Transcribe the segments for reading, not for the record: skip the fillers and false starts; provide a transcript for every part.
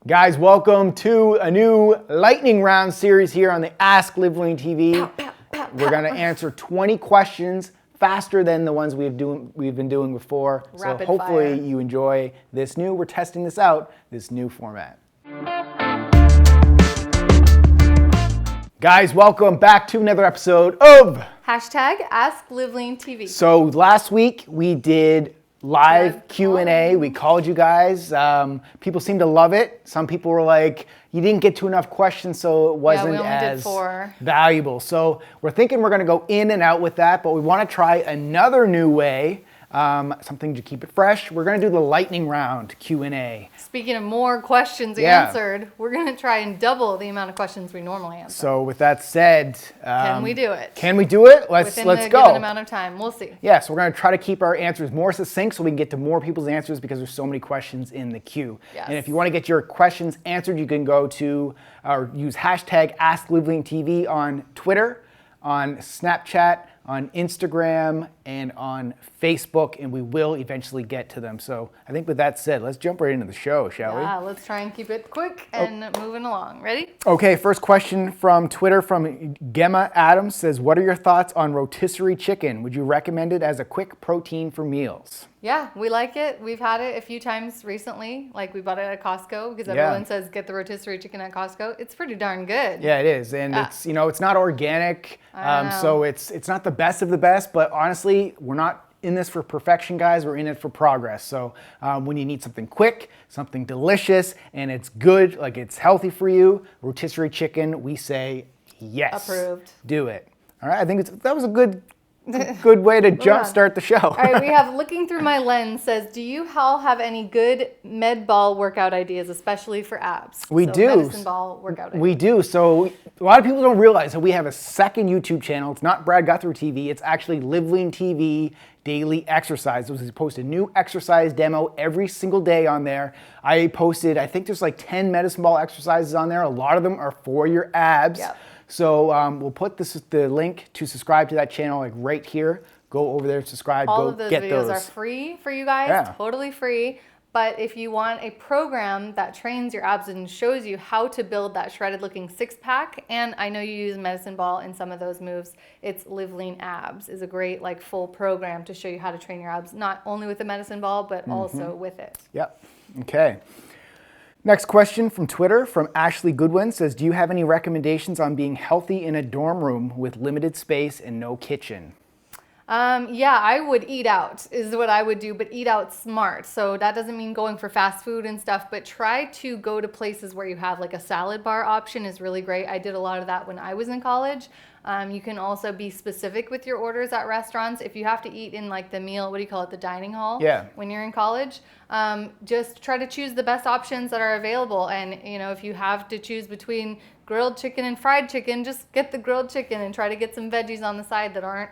Guys, welcome to a new lightning round series here on the Ask Live Lean TV. We're going to answer 20 questions faster than the ones we've been doing before. Rapid so hopefully fire. you enjoy we're testing this out, this new format. Guys, welcome back to another episode of Hashtag Ask Live Lean TV. So last week we did live Q&A. We called you guys. People seemed to love it. Some people were like, you didn't get to enough questions, so it wasn't we only did as 4. valuable. So we're thinking we're going to go in and out with that, but we want to try another new way, something to keep it fresh. We're going to do the lightning round Q&A. Speaking of more questions answered, we're going to try and double the amount of questions we normally answer. So with that said, Can we do it? Can we do it? Let's Within the go. given amount of time. We'll see. Yeah, so we're going to try to keep our answers more succinct so we can get to more people's answers because there's so many questions in the queue. Yes. And if you want to get your questions answered, you can go to or use hashtag AskLiveLeanTV on Twitter, on Snapchat, on Instagram, and on Facebook, and we will eventually get to them. So I think with that said, let's jump right into the show, shall we? Yeah, let's try and keep it quick and moving along. Ready? Okay, first question from Twitter from Gemma Adams says, what are your thoughts on rotisserie chicken? Would you recommend it as a quick protein for meals? Yeah, we like it. We've had it a few times recently. Like we bought it at Costco because everyone says get the rotisserie chicken at Costco. It's pretty darn good. Yeah, it is. And it's, it's not organic. So it's not the best of the best, but honestly, we're not in this for perfection, guys. We're in it for progress. So when you need something quick, something delicious, and it's good, like it's healthy for you, rotisserie chicken, we say yes. Approved. Do it. All right, I think that was a good way to jumpstart the show. All right, we have Looking Through My Lens says, do you all have any good med ball workout ideas, especially for abs? We do. Medicine ball workout ideas. We do. So a lot of people don't realize that we have a second YouTube channel. It's not Brad Guthrie TV. It's actually Live Lean TV Daily Exercise. We post a new exercise demo every single day on there. I think there's like 10 medicine ball exercises on there. A lot of them are for your abs. Yep. So we'll put the link to subscribe to that channel like right here. Go over there, subscribe, All go of those get videos those. are free for you guys, totally free. But if you want a program that trains your abs and shows you how to build that shredded looking six pack, and I know you use medicine ball in some of those moves, it's Live Lean Abs is a great like full program to show you how to train your abs, not only with the medicine ball, but also with it. Yep, okay. Next question from Twitter from Ashley Goodwin says, do you have any recommendations on being healthy in a dorm room with limited space and no kitchen? Yeah, I would eat out is what I would do, but eat out smart. So that doesn't mean going for fast food and stuff, but try to go to places where you have like a salad bar option is really great. I did a lot of that when I was in college. You can also be specific with your orders at restaurants. If you have to eat in like the meal, what do you call it, the dining hall? Yeah. When you're in college, just try to choose the best options that are available. And if you have to choose between grilled chicken and fried chicken, just get the grilled chicken and try to get some veggies on the side that aren't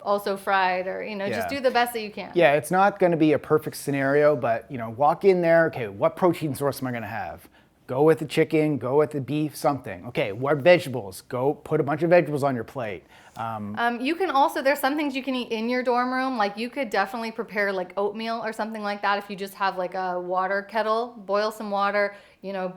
also fried or, just do the best that you can. Yeah, it's not going to be a perfect scenario, but, walk in there, okay, what protein source am I going to have? Go with the chicken, go with the beef, something. Okay, what vegetables? Go put a bunch of vegetables on your plate. You can also, there's some things you can eat in your dorm room. Like you could definitely prepare like oatmeal or something like that. If you just have like a water kettle, boil some water,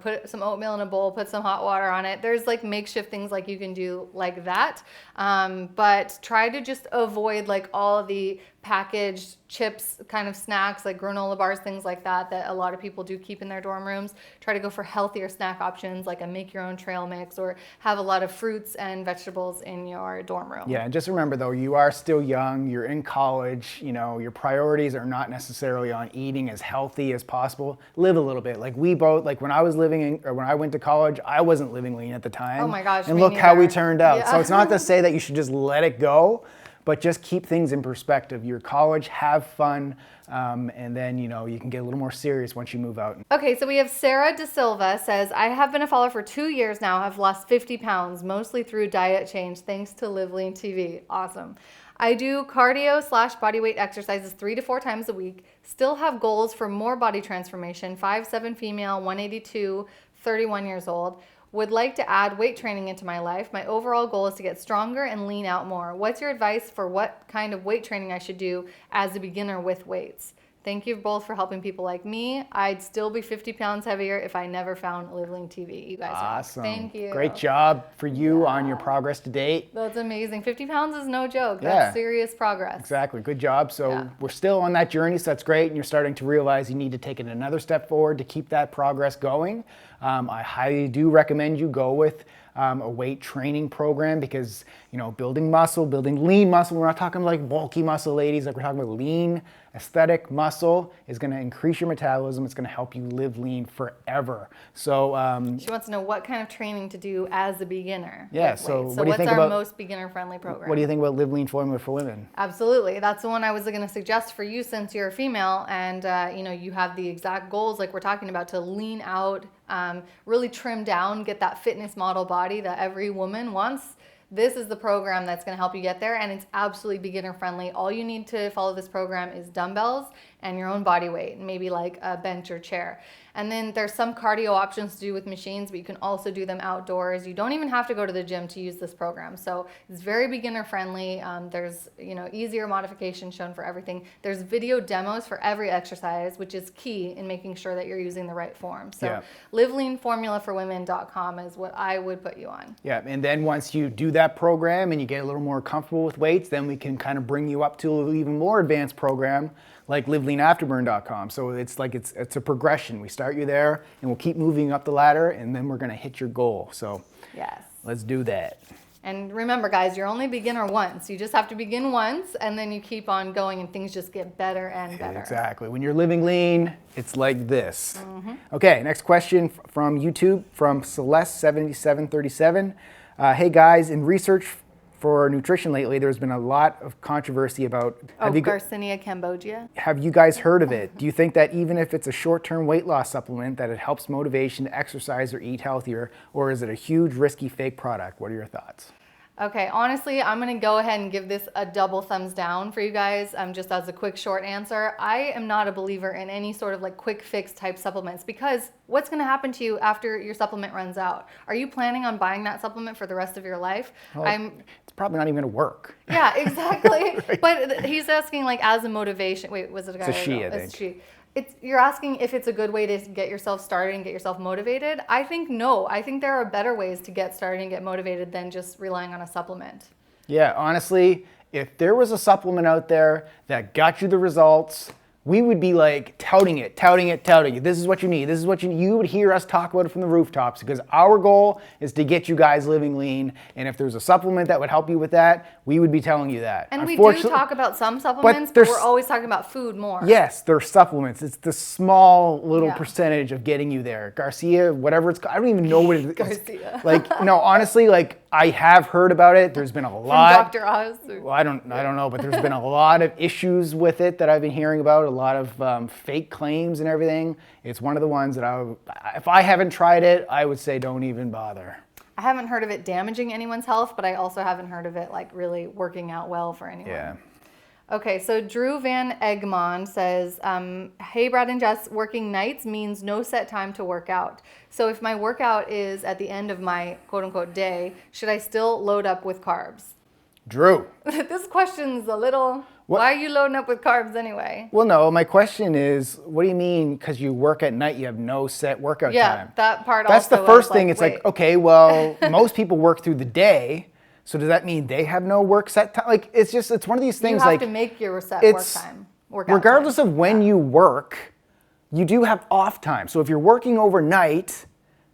put some oatmeal in a bowl, put some hot water on it. There's like makeshift things like you can do like that. But try to just avoid like all of the packaged chips kind of snacks like granola bars, things like that a lot of people do keep in their dorm rooms. Try to go for healthier snack options like a make your own trail mix or have a lot of fruits and vegetables in your dorm room. Yeah, and just remember though, you are still young, you're in college, your priorities are not necessarily on eating as healthy as possible. Live a little bit. Like we both, like when I went to college, I wasn't living lean at the time. Oh my gosh, and me look how we neither. turned out. Yeah. So it's not to say that you should just let it go, but just keep things in perspective. You're college, have fun, and then, you can get a little more serious once you move out. Okay, so we have Sarah De Silva says, I have been a follower for 2 years now. I've lost 50 pounds, mostly through diet change, thanks to Live Lean TV. Awesome. I do cardio/bodyweight exercises 3 to 4 times a week. Still have goals for more body transformation, 5'7" female, 182, 31 years old. Would like to add weight training into my life. My overall goal is to get stronger and lean out more. What's your advice for what kind of weight training I should do as a beginner with weights? Thank you both for helping people like me. I'd still be 50 pounds heavier if I never found Live Lean TV. You guys are Awesome. Thank you. Great job for you on your progress to date. That's amazing. 50 pounds is no joke. Yeah. That's serious progress. Exactly. Good job. So we're still on that journey, so that's great. And you're starting to realize you need to take it another step forward to keep that progress going. I highly do recommend you go with a weight training program because, you know, building muscle, building lean muscle, we're not talking like bulky muscle, ladies, like we're talking about lean, aesthetic muscle is going to increase your metabolism. It's going to help you live lean forever. So she wants to know what kind of training to do as a beginner. Yeah, so what do you think what's our about, most beginner-friendly program? What do you think about Live Lean Formula for Women? Absolutely. That's the one I was going to suggest for you since you're a female and, you know, you have the exact goals like we're talking about to lean out, really trim down, get that fitness model body that every woman wants. This is the program that's going to help you get there, and it's absolutely beginner friendly. All you need to follow this program is dumbbells and your own body weight, maybe like a bench or chair. And then there's some cardio options to do with machines, but you can also do them outdoors. You don't even have to go to the gym to use this program. So it's very beginner friendly. There's, you know, easier modifications shown for everything. There's video demos for every exercise, which is key in making sure that you're using the right form. So liveleanformulaforwomen.com is what I would put you on. Yeah, and then once you do that program and you get a little more comfortable with weights, then we can kind of bring you up to an even more advanced program like liveleanafterburn.com. So it's like it's a progression. We start you there and we'll keep moving up the ladder and then we're going to hit your goal. So yes, let's do that. And remember, guys, you're only beginner once. You just have to begin once and then you keep on going and things just get better and better. Exactly. When you're living lean, it's like this. Okay, next question from YouTube from Celeste7737. Hey guys, in research for nutrition lately, there's been a lot of controversy about Garcinia cambogia. Have you guys heard of it? Do you think that even if it's a short-term weight loss supplement that it helps motivation to exercise or eat healthier, or is it a huge risky fake product? What are your thoughts? Okay, honestly, I'm gonna go ahead and give this a double thumbs down for you guys. Just as a quick short answer, I am not a believer in any sort of like quick fix type supplements because what's gonna happen to you after your supplement runs out? Are you planning on buying that supplement for the rest of your life? Well, it's probably not even gonna work. Yeah, exactly. Right. But he's asking like as a motivation. Wait, was it a guy? It's a she, I think. It's a she. You're asking if it's a good way to get yourself started and get yourself motivated. I think no. I think there are better ways to get started and get motivated than just relying on a supplement. Yeah, honestly, if there was a supplement out there that got you the results, we would be like touting it. This is what you need. This is what you need. You would hear us talk about it from the rooftops because our goal is to get you guys living lean. And if there's a supplement that would help you with that, we would be telling you that. And we do talk about some supplements, but we're always talking about food more. Yes, they're supplements. It's the small little percentage of getting you there. Garcia, whatever it's called. I don't even know what it is. Garcia. Like, no, honestly, like I have heard about it. There's been a lot. From Dr. Oz. Well, I don't know, but there's been a lot of issues with it that I've been hearing about. A lot of fake claims and everything. It's one of the ones that if I haven't tried it, I would say don't even bother. I haven't heard of it damaging anyone's health, but I also haven't heard of it like really working out well for anyone. Yeah. Okay, so Drew Van Egmond says, hey Brad and Jess, working nights means no set time to work out. So if my workout is at the end of my quote unquote day, should I still load up with carbs? Drew. This question's a little, why are you loading up with carbs anyway? Well, no, my question is, what do you mean because you work at night, you have no set workout time? Yeah, that part That's also. the first thing. Like, it's like, okay, well, most people work through the day. So does that mean they have no work set time? Like, it's one of these things you have like. to make your set work time. Regardless of when you work, you do have off time. So if you're working overnight,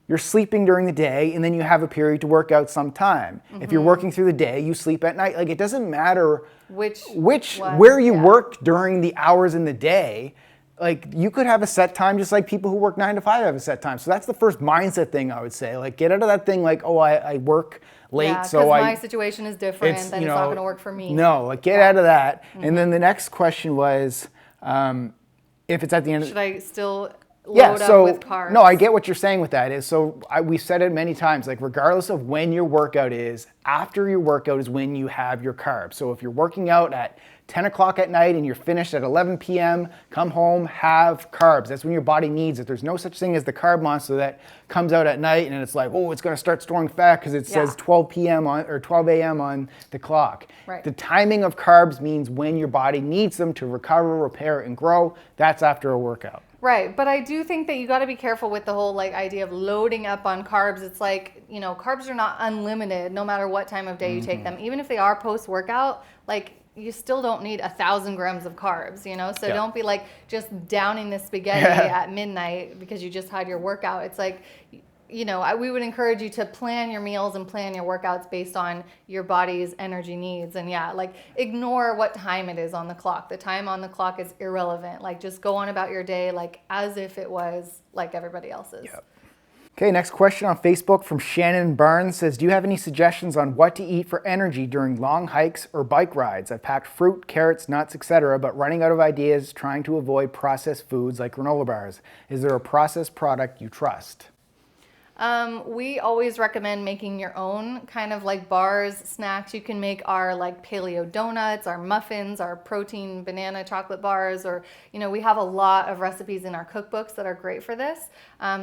you're sleeping during the day, and then you have a period to work out sometime. If you're working through the day, you sleep at night. Like, it doesn't matter where you work during the hours in the day. Like, you could have a set time just like people who work 9 to 5 have a set time. So that's the first mindset thing I would say. Like, get out of that thing like, oh, I work late, so my situation is different, then it's not going to work for me. No, like, get out of that. And then the next question was, if it's at the end should I still load up with carbs? No, I get what you're saying with that. We said it many times, like regardless of when your workout is, after your workout is when you have your carbs. So if you're working out at 10 o'clock at night and you're finished at 11 p.m., come home, have carbs. That's when your body needs it. There's no such thing as the carb monster that comes out at night and it's like, oh, it's going to start storing fat because it says 12 p.m. or 12 a.m. on the clock. Right. The timing of carbs means when your body needs them to recover, repair, and grow. That's after a workout. Right, but I do think that you got to be careful with the whole like idea of loading up on carbs. It's like, you know, carbs are not unlimited no matter what time of day you take them. Even if they are post-workout, like you still don't need 1,000 grams of carbs, you know? So don't be like just downing the spaghetti at midnight because you just had your workout. It's like, you know, we would encourage you to plan your meals and plan your workouts based on your body's energy needs. And like ignore what time it is on the clock. The time on the clock is irrelevant. Like just go on about your day like as if it was like everybody else's. Yep. Okay, next question on Facebook from Shannon Barnes says, do you have any suggestions on what to eat for energy during long hikes or bike rides? I've packed fruit, carrots, nuts, etc., but running out of ideas, trying to avoid processed foods like granola bars. Is there a processed product you trust? We always recommend making your own kind of like bars, snacks. You can make our like paleo donuts, our muffins, our protein banana chocolate bars, or, you know, we have a lot of recipes in our cookbooks that are great for this.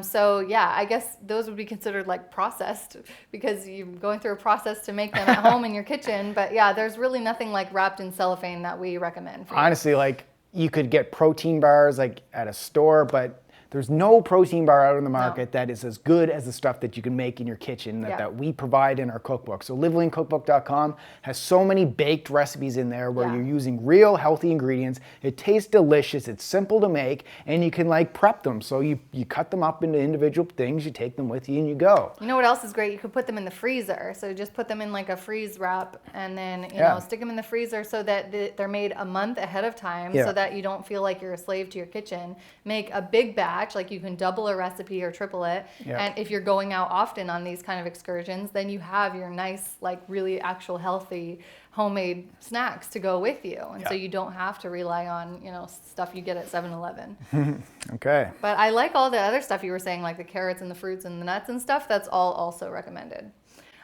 So yeah, I guess those would be considered like processed because you're going through a process to make them at home in your kitchen. But yeah, there's really nothing like wrapped in cellophane that we recommend for you. Honestly, like you could get protein bars like at a store, but there's no protein bar out in the market that is as good as the stuff that you can make in your kitchen that we provide in our cookbook. So liveleancookbook.com has so many baked recipes in there where you're using real healthy ingredients. It tastes delicious, it's simple to make, and you can like prep them. So you cut them up into individual things, you take them with you and you go. You know what else is great? You could put them in the freezer. So just put them in like a freeze wrap and then, you know, stick them in the freezer so that they're made a month ahead of time so that you don't feel like you're a slave to your kitchen. Make a big batch. Like you can double a recipe or triple it. And if you're going out often on these kind of excursions, then you have your nice, like really actual healthy homemade snacks to go with you. And so you don't have to rely on, you know, stuff you get at 7-Eleven. Okay. But I like all the other stuff you were saying, like the carrots and the fruits and the nuts and stuff. That's all also recommended.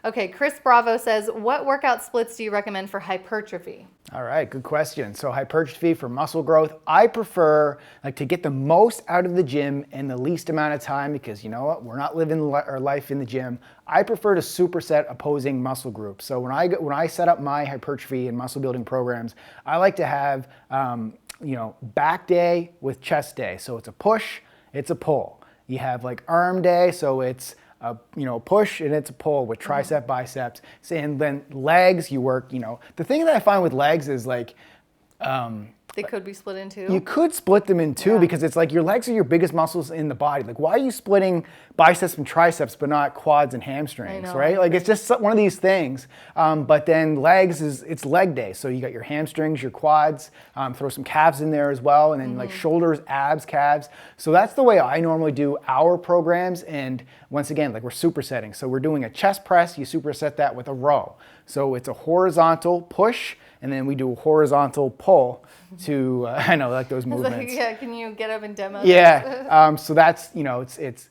Okay, Chris Bravo says, what workout splits do you recommend for hypertrophy? All right, good question. So hypertrophy for muscle growth, I prefer like to get the most out of the gym in the least amount of time because you know what, we're not living our life in the gym. I prefer to superset opposing muscle groups. So when I set up my hypertrophy and muscle building programs, I like to have you know, back day with chest day. So it's a push, it's a pull. You have like arm day, so it's you know, push and it's a pull with tricep, biceps. And then legs, you work, you know. The thing that I find with legs is like, they could be split in two. You could split them in two because it's like your legs are your biggest muscles in the body. Like, why are you splitting biceps and triceps but not quads and hamstrings, right? Like, it's just one of these things. But then legs it's leg day. So you got your hamstrings, your quads, throw some calves in there as well, and then like shoulders, abs, calves. So that's the way I normally do our programs. And once again, like we're supersetting. So we're doing a chest press, you superset that with a row. So it's a horizontal push, and then we do a horizontal pull to, I know, like those movements. Like, can you get up and demo? Yeah, so that's, you know, it's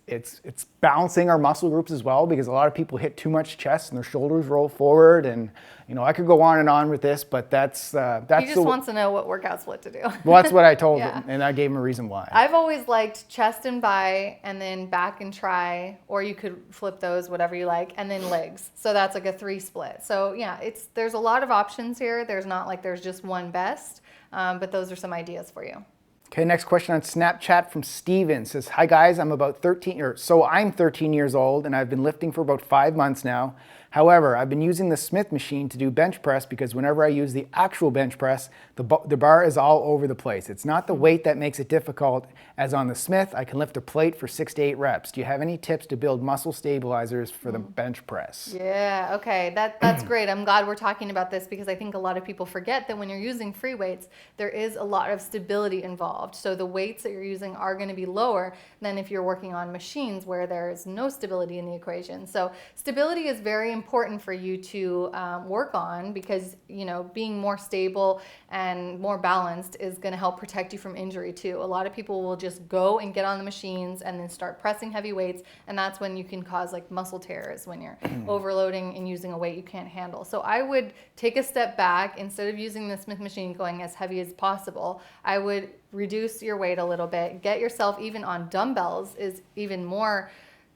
balancing our muscle groups as well because a lot of people hit too much chest and their shoulders roll forward, and you know, I could go on and on with this, but that's. He just wants to know what workout split to do. Well, that's what I told him, and I gave him a reason why. I've always liked chest and bi, and then back and tri, or you could flip those, whatever you like, and then legs. So that's like a 3 split. So yeah, there's a lot of options here. There's not like there's just one best, but those are some ideas for you. Okay, next question on Snapchat from Steven says, hi guys, I'm 13 years old and I've been lifting for about 5 months now. However, I've been using the Smith machine to do bench press because whenever I use the actual bench press, the bar is all over the place. It's not the weight that makes it difficult, as on the Smith, I can lift a plate for 6 to 8 reps. Do you have any tips to build muscle stabilizers for the bench press? Yeah, okay, that's great. I'm glad we're talking about this because I think a lot of people forget that when you're using free weights, there is a lot of stability involved. So the weights that you're using are going to be lower than if you're working on machines where there is no stability in the equation. So stability is very important for you to work on, because, you know, being more stable and more balanced is going to help protect you from injury too. A lot of people will just go and get on the machines and then start pressing heavy weights, and that's when you can cause like muscle tears when you're overloading and using a weight you can't handle. So I would take a step back. Instead of using the Smith machine going as heavy as possible, I would reduce your weight a little bit. Get yourself even on dumbbells is even more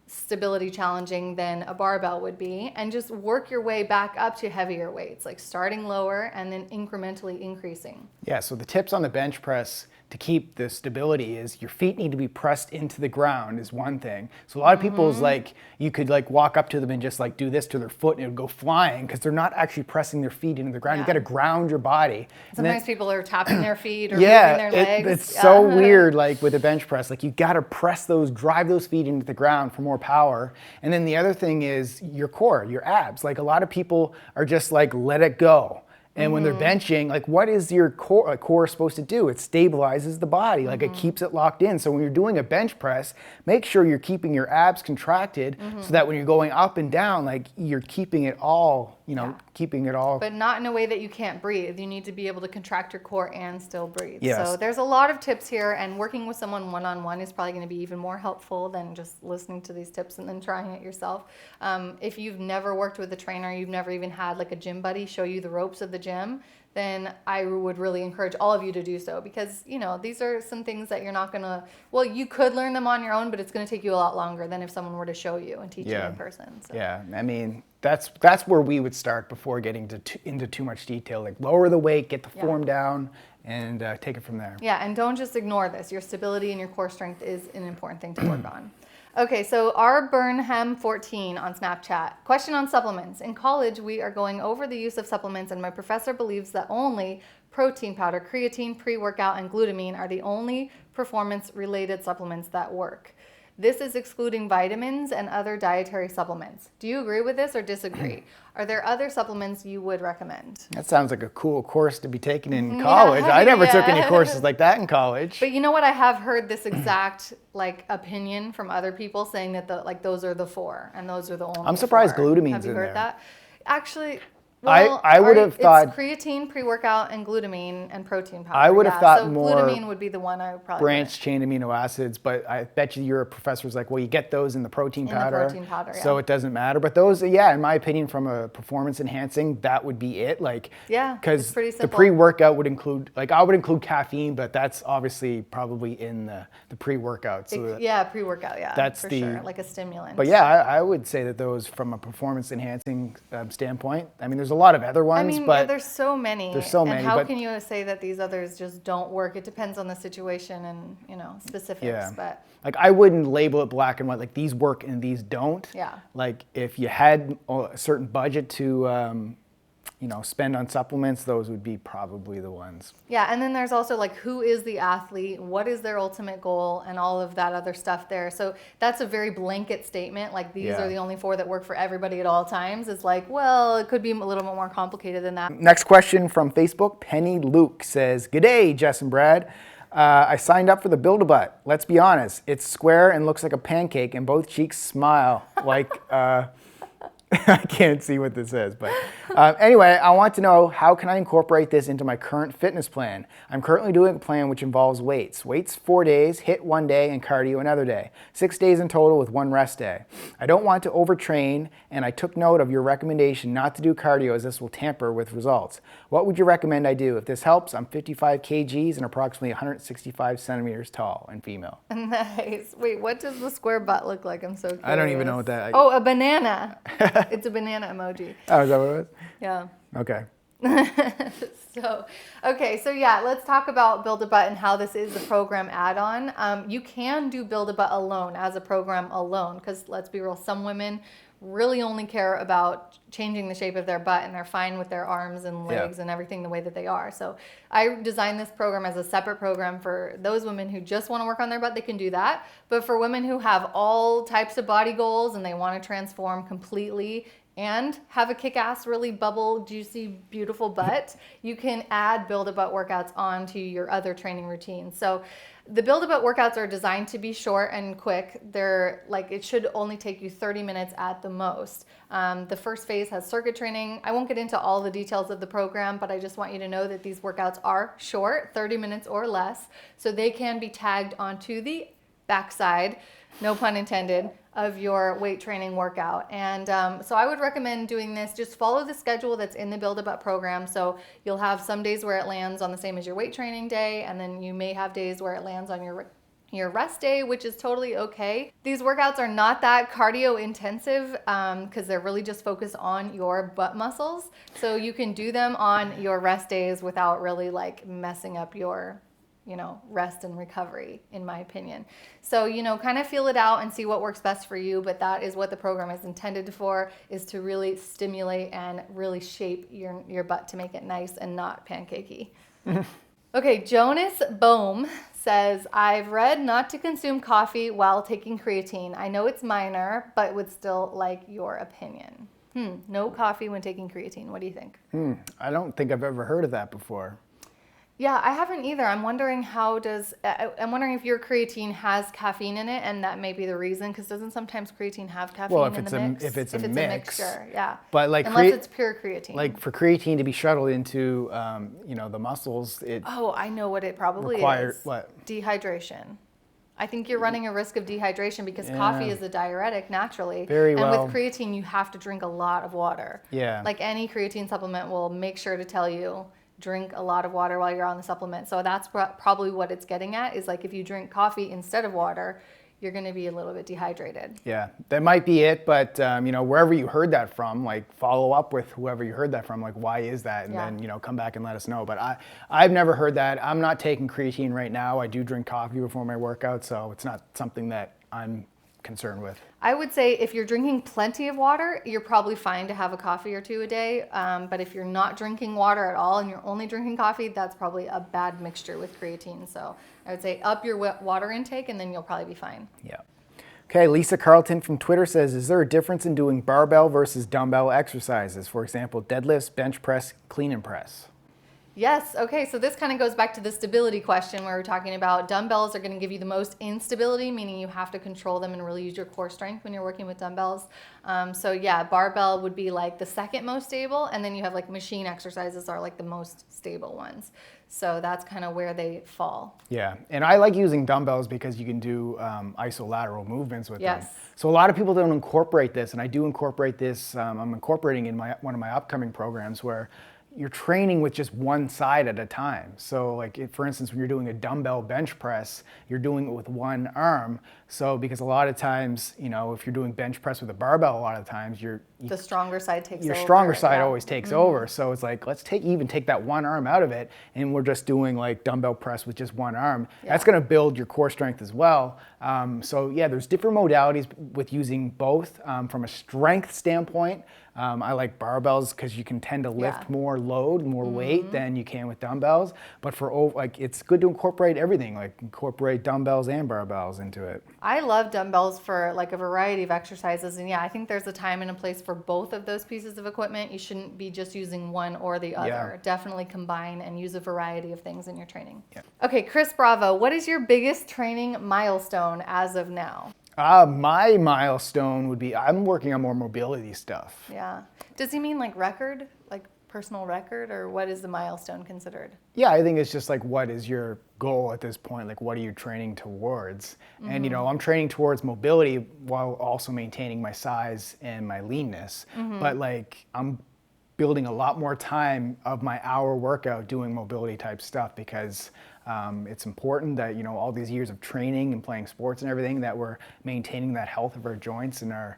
stability challenging than a barbell would be, and just work your way back up to heavier weights, like starting lower and then incrementally increasing. Yeah, so the tips on the bench press to keep the stability is your feet need to be pressed into the ground is one thing. So a lot of people's like, you could like walk up to them and just like do this to their foot and it would go flying because they're not actually pressing their feet into the ground. You got to ground your body. Sometimes people are tapping their feet or yeah, moving their legs. It's so weird, like with a bench press, like you got to press those, drive those feet into the ground for more power. And then the other thing is your core, your abs. Like a lot of people are just like, let it go. And when they're benching, like what is your core supposed to do? It stabilizes the body, like it keeps it locked in. So when you're doing a bench press, make sure you're keeping your abs contracted so that when you're going up and down, like you're keeping it all, you know, keeping it all. But not in a way that you can't breathe. You need to be able to contract your core and still breathe. Yes. So there's a lot of tips here, and working with someone one-on-one is probably going to be even more helpful than just listening to these tips and then trying it yourself. If you've never worked with a trainer, you've never even had like a gym buddy show you the ropes of the gym, then I would really encourage all of you to do so, because, you know, these are some things that you're not going to, well, you could learn them on your own, but it's going to take you a lot longer than if someone were to show you and teach you in person. So. Yeah, I mean, that's where we would start before getting into too much detail. Like lower the weight, get the form down, and take it from there. Yeah, and don't just ignore this. Your stability and your core strength is an important thing to work on. Okay, so R Burnham 14 on Snapchat. Question on supplements. In college, we are going over the use of supplements, and my professor believes that only protein powder, creatine, pre-workout, and glutamine are the only performance-related supplements that work. This is excluding vitamins and other dietary supplements. Do you agree with this or disagree? Are there other supplements you would recommend? That sounds like a cool course to be taken in college. I never took any courses like that in college. But you know what? I have heard this exact like opinion from other people saying that those are the four and those are the only. I'm surprised four. glutamine's in there. Have you heard that? Actually, well, I would have thought it's creatine, pre-workout, and glutamine and protein powder. I would have thought so more glutamine would be the one I would probably branched chain amino acids, but I bet you your professor's like, well, you get those in the protein powder. In the protein powder, so it doesn't matter. But those, in my opinion, from a performance enhancing, that would be it. Like, because the pre-workout would include, like, I would include caffeine, but that's obviously probably in the pre-workout. So pre-workout, that's for the sure, like a stimulant. But I would say that those, from a performance enhancing standpoint, I mean, there's a lot of other ones. But there's so many. And how can you say that these others just don't work? It depends on the situation and, you know, specifics. Yeah. But like I wouldn't label it black and white, like these work and these don't. Yeah. Like if you had a certain budget to spend on supplements, those would be probably the ones. Yeah, and then there's also like, who is the athlete? What is their ultimate goal? And all of that other stuff there. So that's a very blanket statement. Like these are the only four that work for everybody at all times. It's like, well, it could be a little bit more complicated than that. Next question from Facebook. Penny Luke says, "G'day, Jess and Brad. I signed up for the Build-A-Butt. Let's be honest, it's square and looks like a pancake and both cheeks smile like..." I can't see what this says, but anyway, I want to know, how can I incorporate this into my current fitness plan? I'm currently doing a plan which involves weights. Weights 4 days, HIIT 1 day, and cardio another day. 6 days in total with 1 rest day. I don't want to overtrain, and I took note of your recommendation not to do cardio as this will tamper with results. What would you recommend I do? If this helps, I'm 55 kgs and approximately 165 centimeters tall and female. Nice. Wait, what does the square butt look like? I'm so curious. I don't even know what that is. Oh, a banana. It's a banana emoji. Oh, is that what it was? Yeah. Okay. So let's talk about Build-A-Butt and how this is a program add-on. You can do Build-A-Butt alone as a program alone, because let's be real, some women really only care about changing the shape of their butt and they're fine with their arms and legs and everything the way that they are. So I designed this program as a separate program for those women who just want to work on their butt. They can do that. But for women who have all types of body goals and they want to transform completely and have a kick-ass, really bubble, juicy, beautiful butt, you can add Build-A-Butt workouts onto your other training routine. So the Build-A-Butt workouts are designed to be short and quick. They're like, it should only take you 30 minutes at the most. The first phase has circuit training. I won't get into all the details of the program, but I just want you to know that these workouts are short, 30 minutes or less, so they can be tagged onto the backside, no pun intended, of your weight training workout. And so I would recommend doing this. Just follow the schedule that's in the Build-A-Butt program. So you'll have some days where it lands on the same as your weight training day, and then you may have days where it lands on your rest day, which is totally okay. These workouts are not that cardio intensive because they're really just focused on your butt muscles. So you can do them on your rest days without really like messing up your rest and recovery, in my opinion. So, kind of feel it out and see what works best for you, but that is what the program is intended for, is to really stimulate and really shape your butt to make it nice and not pancakey. Okay, Jonas Bohm says, I've read not to consume coffee while taking creatine. I know it's minor, but would still like your opinion. No coffee when taking creatine. What do you think? I don't think I've ever heard of that before. Yeah, I haven't either. I'm wondering I'm wondering if your creatine has caffeine in it, and that may be the reason, because doesn't sometimes creatine have caffeine in the mix? If it's a mixture, yeah. But like unless it's pure creatine. Like for creatine to be shuttled into, the muscles, I know what it probably requires is. what? Dehydration. I think you're running a risk of dehydration because coffee is a diuretic naturally. Very well. And with creatine, you have to drink a lot of water. Yeah. Like any creatine supplement will make sure to tell you, drink a lot of water while you're on the supplement. So that's probably what it's getting at, is like if you drink coffee instead of water, you're going to be a little bit dehydrated. Yeah, that might be it. But, wherever you heard that from, like follow up with whoever you heard that from, like why is that? And then, come back and let us know. But I've never heard that. I'm not taking creatine right now. I do drink coffee before my workout, so it's not something that I'm concerned with. I would say if you're drinking plenty of water, you're probably fine to have a coffee or two a day. But if you're not drinking water at all and you're only drinking coffee, that's probably a bad mixture with creatine. So I would say up your water intake and then you'll probably be fine. Yeah. Okay, Lisa Carlton from Twitter says, is there a difference in doing barbell versus dumbbell exercises? For example, deadlifts, bench press, clean and press. Yes. Okay. So this kind of goes back to the stability question where we're talking about dumbbells are going to give you the most instability, meaning you have to control them and really use your core strength when you're working with dumbbells. Barbell would be like the second most stable, and then you have like machine exercises are like the most stable ones. So that's kind of where they fall. Yeah, and I like using dumbbells because you can do isolateral movements with them. Yes. So a lot of people don't incorporate this, and I do incorporate this. I'm incorporating in one of my upcoming programs where you're training with just one side at a time. So for instance, when you're doing a dumbbell bench press, you're doing it with one arm. So because a lot of times, if you're doing bench press with a barbell, a lot of times the stronger side takes your over. Stronger side always takes over. So it's like, let's take that one arm out of it, and we're just doing like dumbbell press with just one arm. Yeah. That's gonna build your core strength as well. There's different modalities with using both. From a strength standpoint, I like barbells because you can tend to lift more load, more weight than you can with dumbbells. But it's good to incorporate everything, like incorporate dumbbells and barbells into it. I love dumbbells for like a variety of exercises. And I think there's a time and a place for both of those pieces of equipment. You shouldn't be just using one or the other. Yeah. Definitely combine and use a variety of things in your training. Yeah. Okay, Chris Bravo, what is your biggest training milestone as of now? My milestone would be I'm working on more mobility stuff. Yeah. Does he mean like record, like personal record, or what is the milestone considered? Yeah, I think it's just like, what is your goal at this point? Like, what are you training towards? And, I'm training towards mobility while also maintaining my size and my leanness. But I'm building a lot more time of my hour workout doing mobility type stuff because it's important that, all these years of training and playing sports and everything, that we're maintaining that health of our joints and our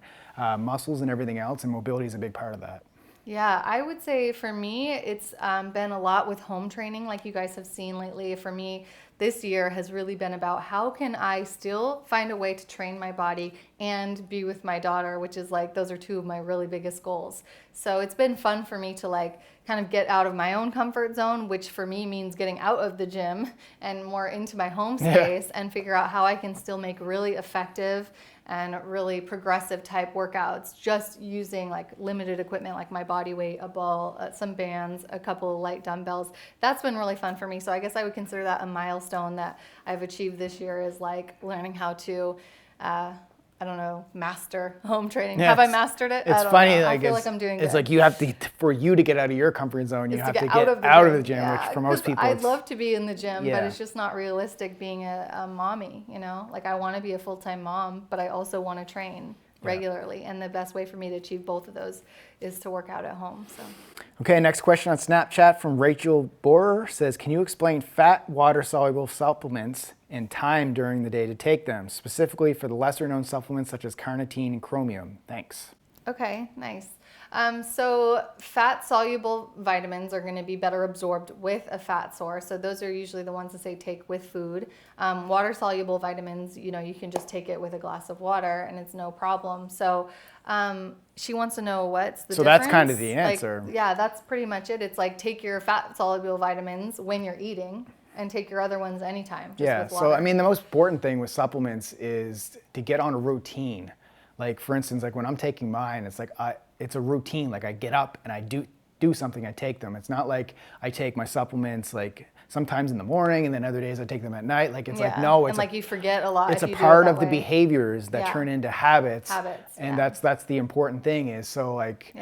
muscles and everything else. And mobility is a big part of that. Yeah, I would say for me, it's been a lot with home training like you guys have seen lately. For me, this year has really been about how can I still find a way to train my body and be with my daughter, which is like, those are two of my really biggest goals. So it's been fun for me to kind of get out of my own comfort zone, which for me means getting out of the gym and more into my home space and figure out how I can still make really effective and really progressive type workouts, just using like limited equipment like my body weight, a ball, some bands, a couple of light dumbbells. That's been really fun for me. So I guess I would consider that a milestone that I've achieved this year, is like learning how to I don't know, master home training. Yeah, Have I mastered it? It's I don't funny. know. Like I feel like I'm doing good. It's like you have to, for you to get out of your comfort zone, you Is have to to get get out of the gym, Yeah, which for most 'cause people, I'd love to be in the gym, but Yeah. it's just not realistic being a mommy, Like I want to be a full-time mom, but I also want to train regularly. And the best way for me to achieve both of those is to work out at home. So. Okay, next question on Snapchat from Rachel Borer says, can you explain fat water-soluble supplements and time during the day to take them, specifically for the lesser-known supplements such as carnitine and chromium? Thanks. Okay, nice. So fat-soluble vitamins are going to be better absorbed with a fat source. So those are usually the ones that say take with food. Water-soluble vitamins, you can just take it with a glass of water and it's no problem. So she wants to know what's the difference. So that's kind of the answer. Like, yeah, that's pretty much it. It's like take your fat-soluble vitamins when you're eating and take your other ones anytime. Yeah, with so water. I mean, the most important thing with supplements is to get on a routine. Like for instance, like when I'm taking mine, it's like it's a routine. Like I get up and I do something, I take them. It's not like I take my supplements like sometimes in the morning and then other days I take them at night. Like it's like, no, it's and like you forget a lot. it's if a you do part it that of the way. behaviors that turn into habits. And yeah. that's the important thing is, so like,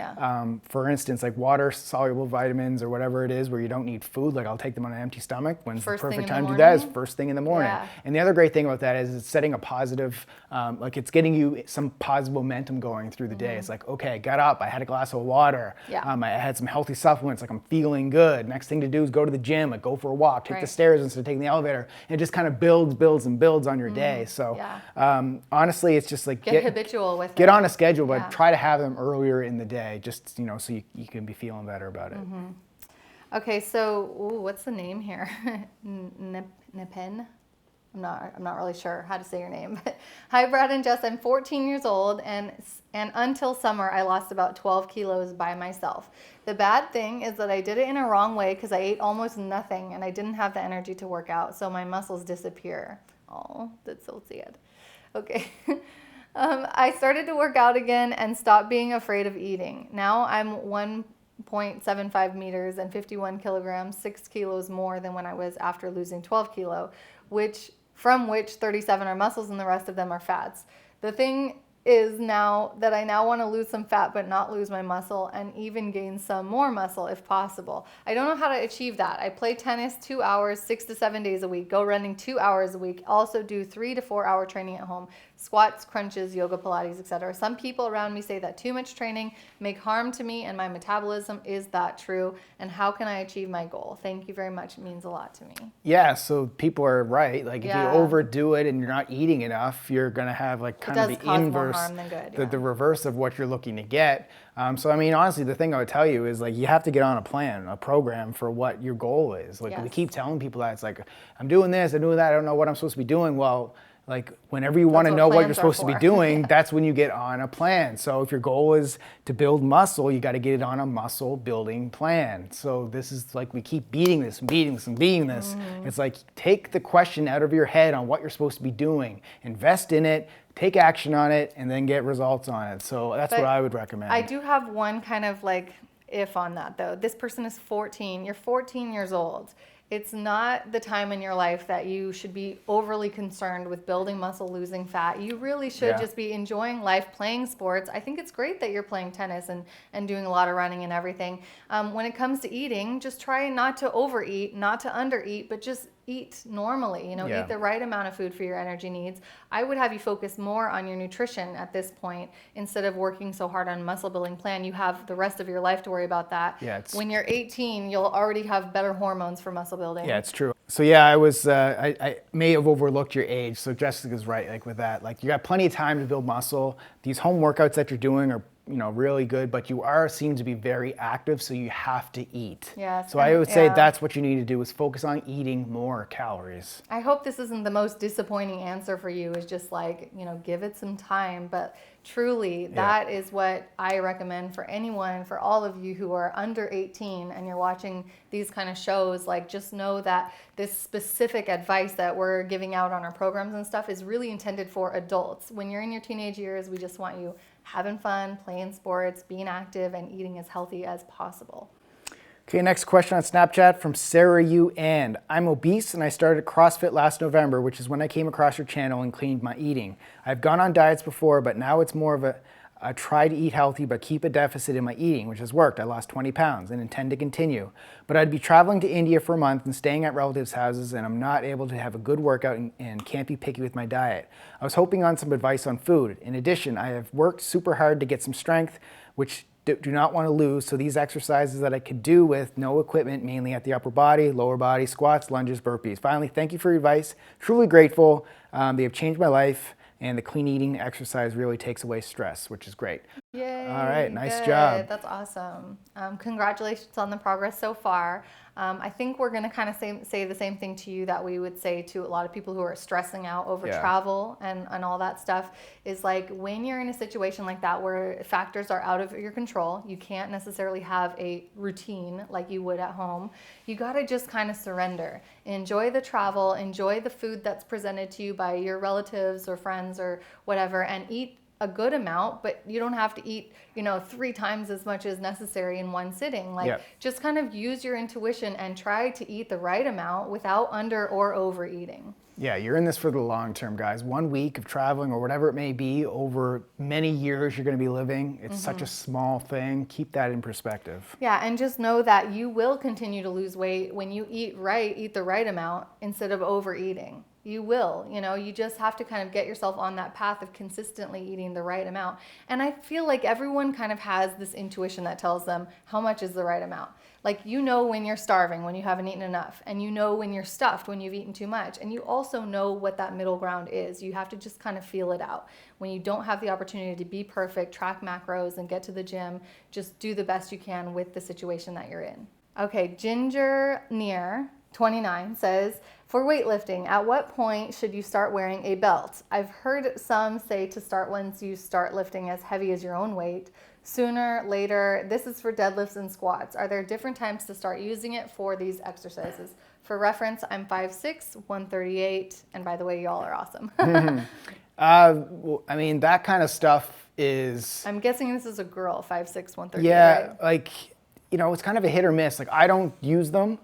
for instance, like water soluble vitamins or whatever it is where you don't need food, like I'll take them on an empty stomach. When's the perfect time to do that is first thing in the morning. Yeah. And the other great thing about that is it's setting a positive, like it's getting you some positive momentum going through the day. It's like, okay, I got up, I had a glass of water, I had some healthy supplements, like I'm feeling good. Next thing to do is go to the gym, like go for a walk, take the stairs instead of taking the elevator. And it just kind of builds on your day. So honestly, it's just like get habitual with it. Get on a schedule, but try to have them earlier in the day, just so you can be feeling better about it. Okay, so what's the name here? Nepen? I'm not really sure how to say your name. But hi, Brad and Jess. I'm 14 years old, and until summer, I lost about 12 kilos by myself. The bad thing is that I did it in a wrong way because I ate almost nothing, and I didn't have the energy to work out, so my muscles disappear. Oh, that's so sad. Okay. I started to work out again and stopped being afraid of eating. Now I'm 1.75 meters and 51 kilograms, 6 kilos more than when I was after losing 12 kilo, from which 37 are muscles and the rest of them are fats. The thing is now that I now want to lose some fat but not lose my muscle and even gain some more muscle if possible. I don't know how to achieve that. I play tennis 2 hours, 6 to 7 days a week, go running 2 hours a week, also do 3 to 4 hour training at home, squats, crunches, yoga, Pilates, etc. Some people around me say that too much training make harm to me and my metabolism. Is that true? And how can I achieve my goal? Thank you very much. It means a lot to me. Yeah, so people are right. Like if you overdo it and you're not eating enough, you're going to have like kind of the inverse, the reverse of what you're looking to get. So I mean, honestly, the thing I would tell you is like you have to get on a plan, a program for what your goal is. Like we keep telling people that it's like, I'm doing this, I'm doing that, I don't know what I'm supposed to be doing. Well, like whenever you want to know what you're supposed to be doing, that's when you get on a plan. So if your goal is to build muscle, you got to get it on a muscle building plan. So this is like, we keep beating this. It's like, take the question out of your head on what you're supposed to be doing, invest in it, take action on it, and then get results on it. So that's what I would recommend. I do have one kind of like if on that though. This person is 14. You're 14 years old. It's not the time in your life that you should be overly concerned with building muscle, losing fat. You really should just be enjoying life, playing sports. I think it's great that you're playing tennis and doing a lot of running and everything. When it comes to eating, just try not to overeat, not to undereat, but just eat normally, eat the right amount of food for your energy needs. I would have you focus more on your nutrition at this point instead of working so hard on muscle building plan. You have the rest of your life to worry about that. When you're 18, you'll already have better hormones for muscle building. Yeah, it's true. So yeah, I may have overlooked your age. So Jessica's right, like with that, like you got plenty of time to build muscle. These home workouts that you're doing are really good, but you seem to be very active, so you have to eat. Yes, So I would say yeah. that's what you need to do, is focus on eating more calories. I hope this isn't the most disappointing answer for you, is just like, give it some time. But truly, that is what I recommend for anyone, for all of you who are under 18 and you're watching these kind of shows. Like, just know that this specific advice that we're giving out on our programs and stuff is really intended for adults. When you're in your teenage years, we just want you having fun, playing sports, being active, and eating as healthy as possible. Okay, next question on Snapchat from Sarah Yu and I'm obese and I started CrossFit last November, which is when I came across your channel and cleaned my eating. I've gone on diets before, but now it's more of a try to eat healthy but keep a deficit in my eating, which has worked. I lost 20 pounds and intend to continue. But I'd be traveling to India for a month and staying at relatives' houses, and I'm not able to have a good workout and can't be picky with my diet. I was hoping on some advice on food. In addition, I have worked super hard to get some strength, which do not want to lose, so these exercises that I could do with no equipment, mainly at the upper body, lower body, squats, lunges, burpees. Finally, thank you for your advice. Truly grateful. They have changed my life, and the clean eating exercise really takes away stress, which is great. Yay! All right, nice good. job. That's awesome. Congratulations on the progress so far. I think we're going to kind of say the same thing to you that we would say to a lot of people who are stressing out over travel and all that stuff, is like, when you're in a situation like that where factors are out of your control, you can't necessarily have a routine like you would at home. You got to just kind of surrender. Enjoy the travel, enjoy the food that's presented to you by your relatives or friends or whatever, and eat a good amount, but you don't have to eat, 3 times as much as necessary in one sitting. Like, just kind of use your intuition and try to eat the right amount without under or overeating. Yeah, you're in this for the long term, guys. 1 week of traveling or whatever it may be, over many years you're going to be living. It's such a small thing. Keep that in perspective. Yeah, and just know that you will continue to lose weight when you eat the right amount instead of overeating. You will, you just have to kind of get yourself on that path of consistently eating the right amount. And I feel like everyone kind of has this intuition that tells them how much is the right amount. Like, when you're starving, when you haven't eaten enough, and when you're stuffed, when you've eaten too much. And you also know what that middle ground is. You have to just kind of feel it out. When you don't have the opportunity to be perfect, track macros, and get to the gym, just do the best you can with the situation that you're in. Okay, Ginger Near 29 says, for weightlifting, at what point should you start wearing a belt? I've heard some say to start once you start lifting as heavy as your own weight. Sooner, later, this is for deadlifts and squats. Are there different times to start using it for these exercises? For reference, I'm 5'6", 138, and by the way, y'all are awesome. That kind of stuff is... I'm guessing this is a girl, 5'6", 138, yeah, right? It's kind of a hit or miss. Like, I don't use them.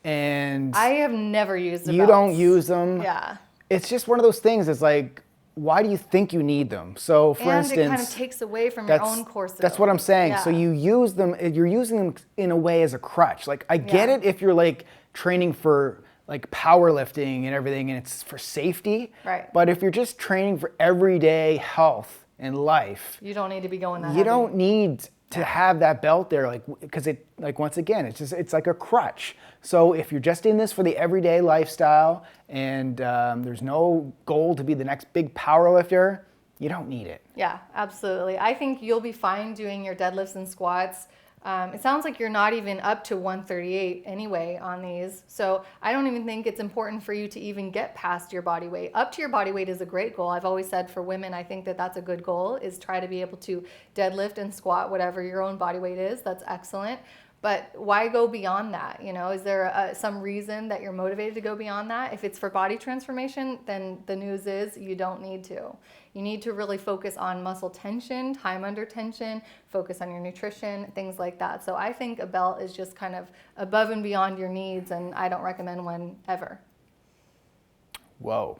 And I have never used them. You don't use them. Yeah. It's just one of those things. It's like, why do you think you need them? So, for instance, it kind of takes away from your own core. That's what I'm saying. Yeah. So you use them. You're using them in a way as a crutch. Like, I get it if you're like training for like powerlifting and everything, and it's for safety. Right. But if you're just training for everyday health and life, you don't need to be going that you heavy. don't need to have that belt there, because once again, it's like a crutch. So if you're just in this for the everyday lifestyle and there's no goal to be the next big power lifter, you don't need it. Yeah, absolutely. I think you'll be fine doing your deadlifts and squats. It sounds like you're not even up to 138 anyway on these. So I don't even think it's important for you to even get past your body weight. Up to your body weight is a great goal. I've always said for women, I think that that's a good goal, is try to be able to deadlift and squat whatever your own body weight is. That's excellent. But why go beyond that? Is there some reason that you're motivated to go beyond that? If it's for body transformation, then the news is you don't need to. You need to really focus on muscle tension, time under tension, focus on your nutrition, things like that. So I think a belt is just kind of above and beyond your needs, and I don't recommend one ever. Whoa.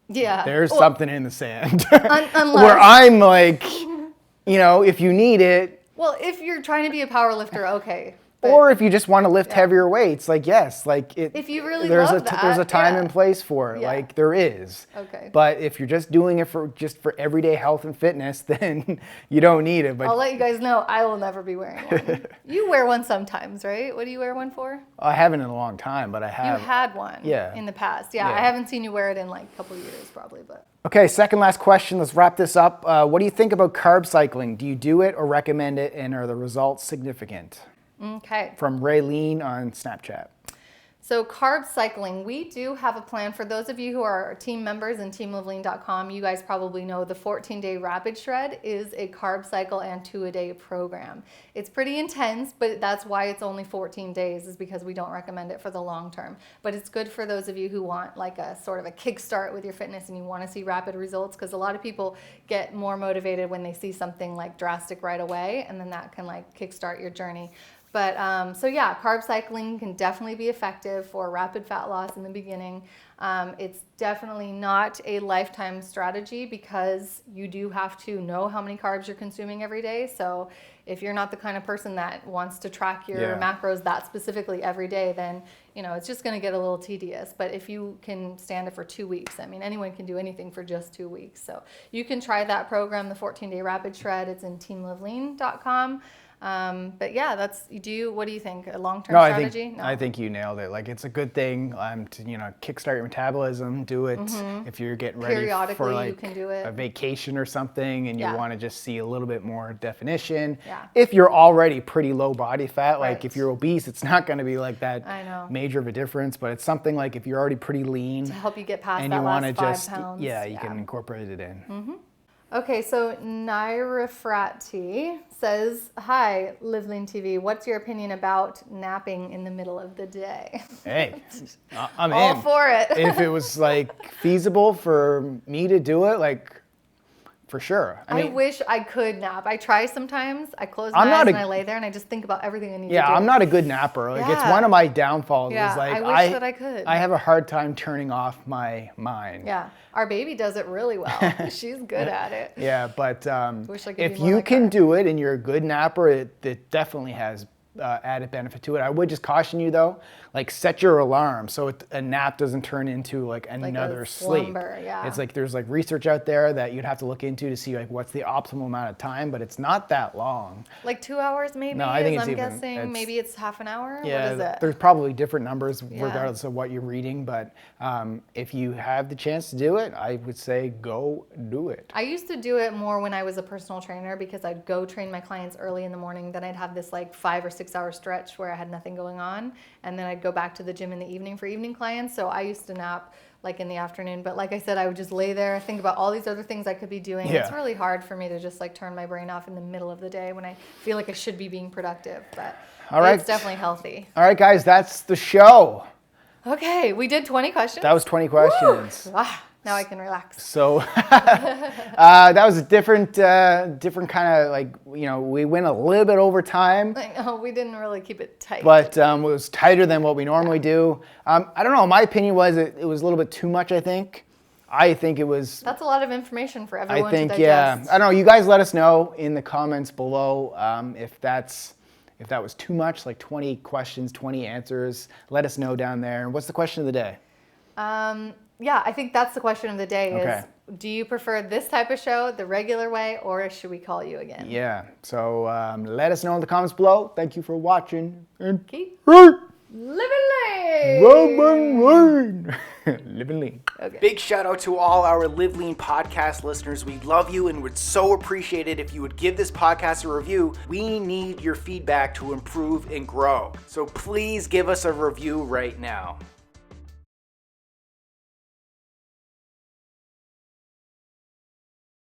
Yeah. There's something in the sand. Unless... Where I'm like, if you need it. Well, if you're trying to be a power lifter, okay. Or if you just want to lift heavier weights, like yes, like it. If you really there's love there's a that, time yeah. and place for it. Yeah. Like there is. Okay. But if you're just doing it for everyday health and fitness, then you don't need it. But I'll let you guys know I will never be wearing one. You wear one sometimes, right? What do you wear one for? I haven't in a long time, but I have. You had one in the past. Yeah, Yeah. I haven't seen you wear it in like a couple years probably, but. Okay, second last question. Let's wrap this up. What do you think about carb cycling? Do you do it or recommend it, and are the results significant? Okay. From Raylene on Snapchat. So carb cycling, we do have a plan for those of you who are team members in teamlivelean.com. You guys probably know the 14-day rapid shred is a carb cycle and 2-a-day program. It's pretty intense, but that's why it's only 14 days is because we don't recommend it for the long term. But it's good for those of you who want like a sort of a kickstart with your fitness and you want to see rapid results, because a lot of people get more motivated when they see something like drastic right away, and then that can like kickstart your journey. But so yeah, carb cycling can definitely be effective for rapid fat loss in the beginning. It's definitely not a lifetime strategy because you do have to know how many carbs you're consuming every day. So if you're not the kind of person that wants to track your macros that specifically every day, then you know it's just going to get a little tedious. But if you can stand it for 2 weeks, I mean anyone can do anything for just 2 weeks. So you can try that program, the 14-day rapid shred. It's in teamlivelean.com. But yeah, what do you think? A long-term strategy? I think you nailed it. Like it's a good thing to kickstart your metabolism. Do it if you're getting ready Periodically, for like you can do it. a vacation or something, and you want to just see a little bit more definition. Yeah. If you're already pretty low body fat, like Right. if you're obese, it's not going to be like that I know. major of a difference. But it's something like if you're already pretty lean To help you get past and that you want to last 5 just pounds. you can incorporate it in. Okay, so Naira Fratty says, "Hi, Live Lean TV. What's your opinion about napping in the middle of the day?" Hey, I'm All in. for it. If it was like feasible for me to do it, like for sure. I wish I could nap. I try sometimes. I close my I'm not eyes a- and I lay there and I just think about everything I need to do. Yeah, I'm not a good napper. Like it's Yeah. one of my downfalls. Yeah, is like I wish that I could. I have a hard time turning off my mind. Yeah, our baby does it really well. She's good at it. Yeah, but Wish I could if be more you like can her. do it and you're a good napper, it definitely has added benefit to it. I would just caution you though, like set your alarm so a nap doesn't turn into like another sleep. slumber, yeah. It's like there's like research out there that you'd have to look into to see like what's the optimal amount of time, but it's not that long. Like 2 hours maybe, No, I think as it's I'm even- guessing. it's- Maybe it's half an hour? Yeah, What is it? there's probably different numbers regardless of what you're reading, but if you have the chance to do it, I would say go do it. I used to do it more when I was a personal trainer because I'd go train my clients early in the morning. Then I'd have this like 5 or 6 hour stretch where I had nothing going on. And then I'd go back to the gym in the evening for evening clients. So I used to nap like in the afternoon. But like I said, I would just lay there, think about all these other things I could be doing. Yeah. It's really hard for me to just like turn my brain off in the middle of the day when I feel like I should be being productive. But All right. it's definitely healthy. All right, guys, that's the show. Okay, we did 20 questions. That was 20 questions. Now I can relax. So that was a different kind of like, we went a little bit over time, I know, we didn't really keep it tight. but it was tighter than what we normally do. I don't know. My opinion was it was a little bit too much, I think. I think it was, That's a lot of information for everyone I think, to digest. I don't know. You guys let us know in the comments below if that was too much, like 20 questions, 20 answers. Let us know down there. And what's the question of the day? Yeah, I think that's the question of the day Okay. is, do you prefer this type of show, the regular way, or should we call you again? Yeah. So let us know in the comments below. Thank you for watching. And Keep hey, living lean. Living lean. Living lean. Okay. Big shout out to all our Live Lean podcast listeners. We love you and would so appreciate it if you would give this podcast a review. We need your feedback to improve and grow. So please give us a review right now.